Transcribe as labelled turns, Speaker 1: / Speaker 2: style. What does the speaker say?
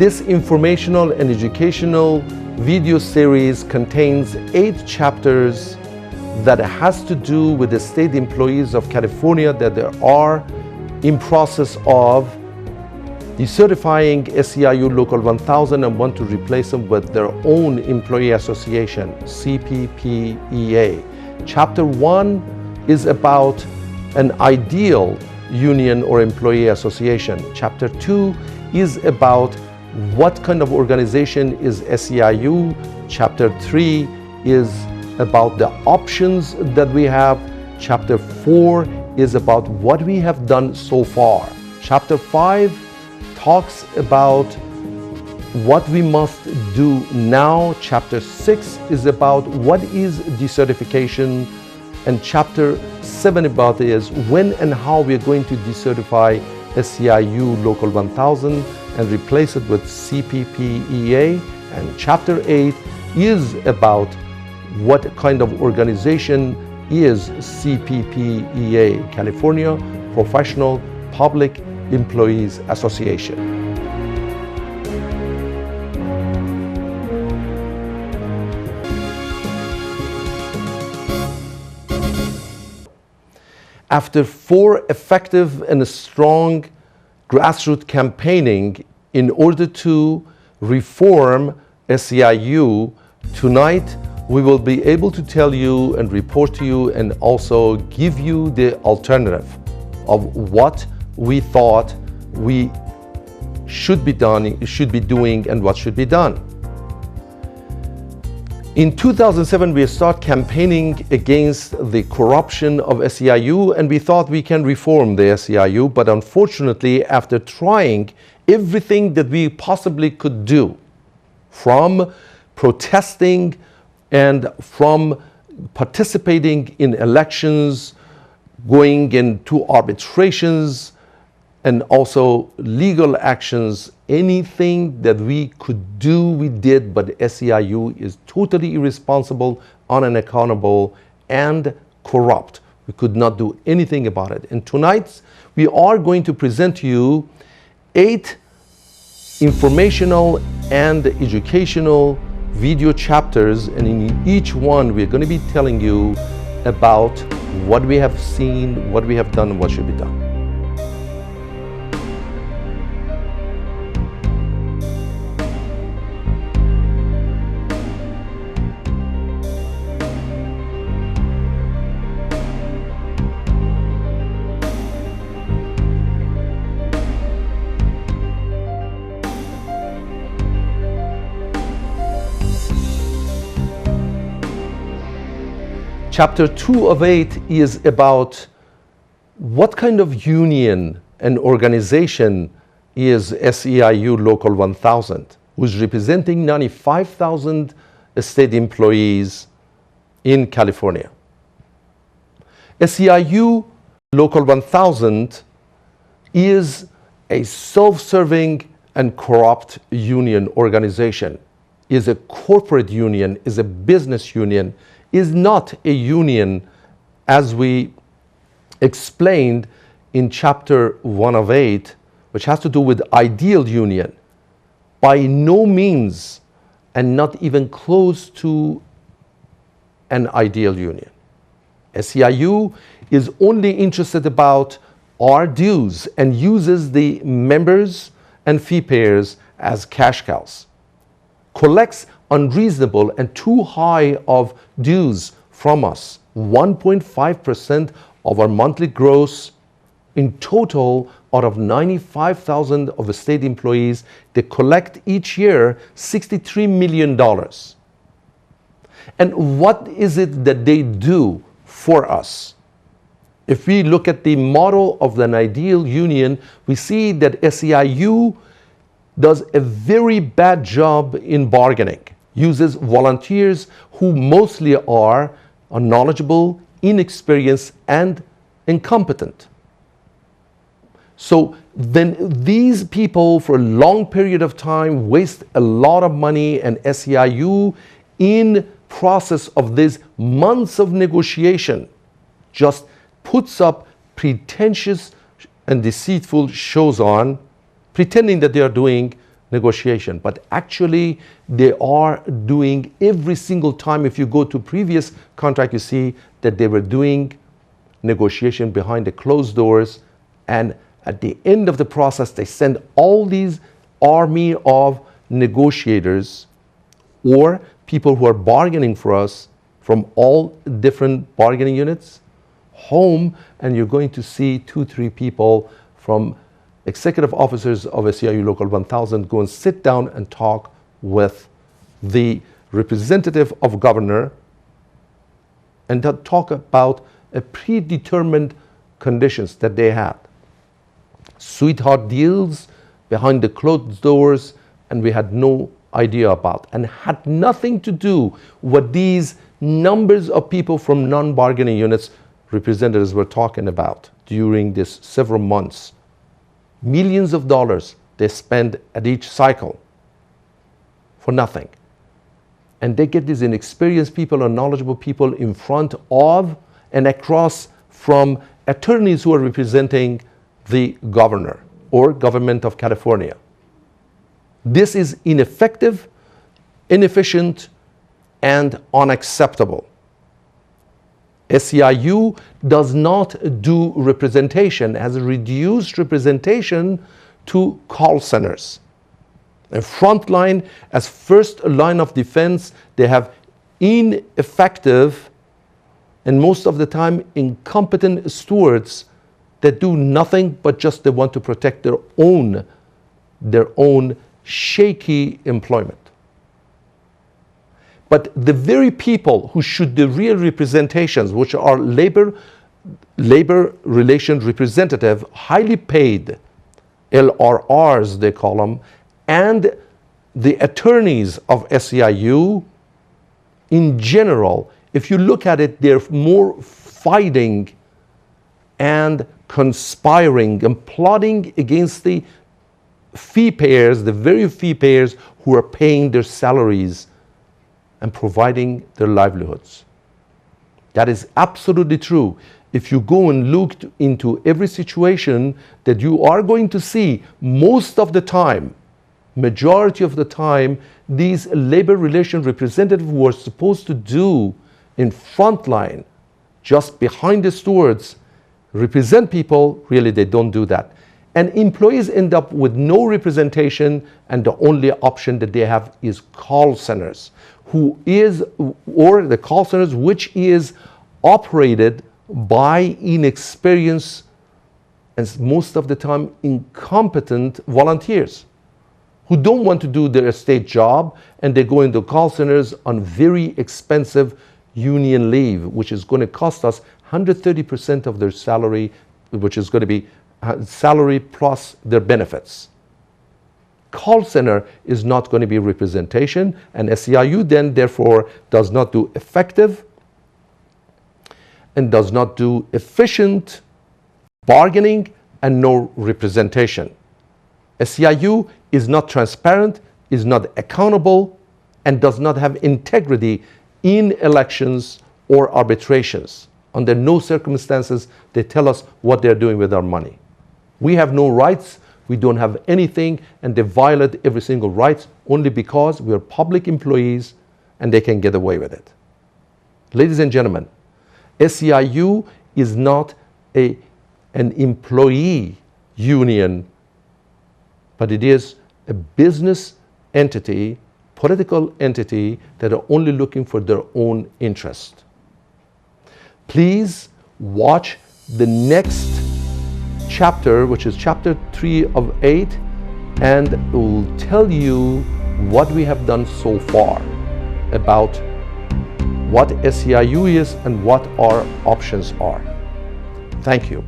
Speaker 1: This informational and educational video series contains 8 chapters that has to do with the state employees of California that they are in process of decertifying SEIU Local 1000 and want to replace them with their own employee association, CPPEA. Chapter 1 is about an ideal union or employee association. Chapter 2 is about what kind of organization is SEIU. Chapter 3 is about the options that we have. Chapter 4 is about what we have done so far. Chapter 5 talks about what we must do now. Chapter 6 is about what is decertification, and Chapter 7 about is when and how we are going to decertify SEIU Local 1000 and replace it with CPPEA. And Chapter 8 is about what kind of organization is CPPEA, California Professional Public Employees Association. After 4 effective and strong grassroots campaigning in order to reform SEIU, tonight we will be able to tell you and report to you and also give you the alternative of what we thought we should be doing and what should be done. In 2007, we started campaigning against the corruption of SEIU, and we thought we can reform the SEIU, but unfortunately, after trying everything that we possibly could do, from protesting and from participating in elections, going into arbitrations, and also legal actions, anything that we could do, we did, but SEIU is totally irresponsible, unaccountable, and corrupt. We could not do anything about it. And tonight, we are going to present to you 8 informational and educational video chapters, and in each one, we're going to be telling you about what we have seen, what we have done, and what should be done. Chapter 2 of 8 is about what kind of union and organization is SEIU Local 1000, who's representing 95,000 state employees in California. SEIU Local 1000 is a self-serving and corrupt union organization, is a corporate union, is a business union, is not a union as we explained in chapter 1 of 8, which has to do with ideal union. By no means and not even close to an ideal union. SEIU is only interested about our dues and uses the members and fee payers as cash cows, collects unreasonable and too high of dues from us, 1.5% of our monthly gross in total. Out of 95,000 of the state employees, they collect each year $63 million. And what is it that they do for us? If we look at the model of an ideal union, we see that SEIU does a very bad job in bargaining, uses volunteers who mostly are unknowledgeable, inexperienced, and incompetent. So then these people for a long period of time waste a lot of money, and SEIU in process of these months of negotiation just puts up pretentious and deceitful shows on, pretending that they are doing negotiation, but actually they are doing every single time. If you go to previous contract, you see that they were doing negotiation behind the closed doors, and at the end of the process they send all these army of negotiators or people who are bargaining for us from all different bargaining units home, and you're going to see 2-3 people from executive officers of SEIU Local 1000 go and sit down and talk with the representative of governor and talk about a predetermined conditions that they had. Sweetheart deals behind the closed doors, and we had no idea about, and had nothing to do with these numbers of people from non-bargaining units representatives were talking about during this several months. Millions of dollars they spend at each cycle for nothing. And they get these inexperienced people and knowledgeable people in front of and across from attorneys who are representing the governor or government of California. This is ineffective, inefficient, and unacceptable. SEIU does not do representation, has reduced representation to call centers. And frontline, as first line of defense, they have ineffective and most of the time incompetent stewards that do nothing but just they want to protect their own shaky employment. But the very people who should do real representations, which are labor relation representative, highly paid, LRRs they call them, and the attorneys of SEIU in general, if you look at it, they're more fighting and conspiring and plotting against the fee payers, the very fee payers who are paying their salaries and providing their livelihoods. That is absolutely true. If you go and look into every situation, that you are going to see most of the time, majority of the time, these labor relation representatives who are supposed to do in frontline, just behind the stewards, represent people, really they don't do that. And employees end up with no representation, and the only option that they have is call centers, or the call centers which is operated by inexperienced and most of the time incompetent volunteers who don't want to do their state job, and they go into call centers on very expensive union leave, which is going to cost us 130% of their salary, which is going to be salary plus their benefits. Call center is not going to be representation, and SEIU then therefore does not do effective and does not do efficient bargaining and no representation. SEIU is not transparent, is not accountable, and does not have integrity in elections or arbitrations. Under no circumstances they tell us what they're doing with our money. We have no rights, we don't have anything, and they violate every single right only because we are public employees and they can get away with it. Ladies and gentlemen, SEIU is not an employee union, but it is a business entity, political entity that are only looking for their own interest. Please watch the next chapter, which is chapter 3 of 8, and it will tell you what we have done so far about what SEIU is and what our options are. Thank you.